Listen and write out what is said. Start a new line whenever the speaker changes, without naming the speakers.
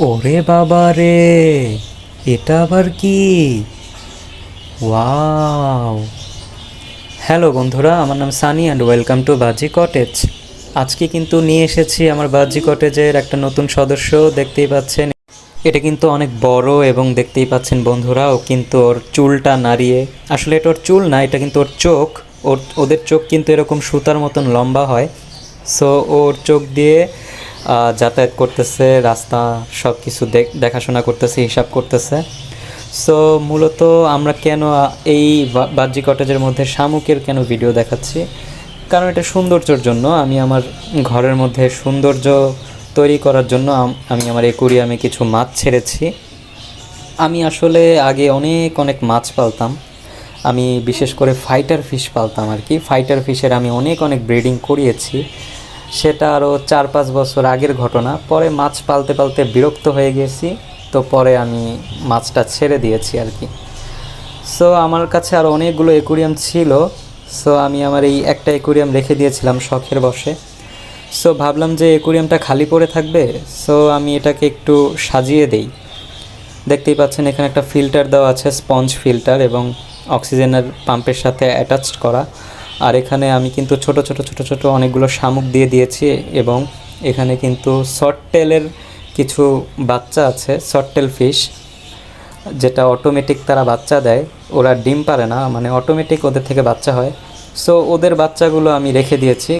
ওরে বাবা রে, এটা আবার কি? ওয়াও! হ্যালো বন্ধুরা, আমার নাম সানি অ্যান্ড ওয়েলকাম টু বাজি কটেজ। আজকে কিন্তু নিয়ে এসেছি আমার বাজি কটেজের একটা নতুন সদস্য। দেখতেই পাচ্ছেন, এটা কিন্তু অনেক বড় এবং দেখতেই পাচ্ছেন বন্ধুরা, ও কিন্তু ওর চুলটা নাড়িয়ে, আসলে এটা ওর চুল না, এটা কিন্তু ওর চোখ। ওদের চোখ কিন্তু এরকম সুতার মতন লম্বা হয়। সো ওর চোখ দিয়ে যাতায়াত করতেছে, রাস্তা সব কিছু দেখাশোনা করতেছে, হিসাব করতেছে। সো মূলত আমরা কেন এই বাহ্যিক কটেজের মধ্যে শামুকের কেন ভিডিও দেখাচ্ছি, কারণ এটা সৌন্দর্যের জন্য। আমি আমার ঘরের মধ্যে সৌন্দর্য তৈরি করার জন্য আমি আমার অ্যাকুরিয়ামে কিছু মাছ ছেড়েছি। আমি আসলে আগে অনেক অনেক মাছ পালতাম। আমি বিশেষ করে ফাইটার ফিশ পালতাম আর কি। ফাইটার ফিশের আমি অনেক অনেক ব্রিডিং করিয়েছি। সেটা আরও 4-5 বছর আগের ঘটনা। পরে মাছ পালতে পালতে বিরক্ত হয়ে গেছি, তো পরে আমি মাছটা ছেড়ে দিয়েছি আর কি। সো আমার কাছে আরও অনেকগুলো অ্যাকুরিয়াম ছিল। সো আমি আমার এই একটা অ্যাকুরিয়াম রেখে দিয়েছিলাম শখের বশে। সো ভাবলাম যে অ্যাকুরিয়ামটা খালি পড়ে থাকবে, সো আমি এটাকে একটু সাজিয়ে দেই। দেখতেই পাচ্ছেন এখানে একটা ফিল্টার দেওয়া আছে, স্পঞ্জ ফিল্টার, এবং অক্সিজেনের পাম্পের সাথে অ্যাটাচড করা। আর এখানে আমি কিন্তু ছোট ছোট ছোট ছোট অনেকগুলো শামুক দিয়ে দিয়েছি, এবং এখানে কিন্তু শর্ট টেলের কিছু বাচ্চা আছে, শর্ট টেল ফিশ, যেটা অটোমেটিক তারা বাচ্চা দেয়। ওরা ডিম পারে না, মানে অটোমেটিক ওদের থেকে বাচ্চা হয়। সো ওদের বাচ্চাগুলো আমি রেখে দিয়েছি,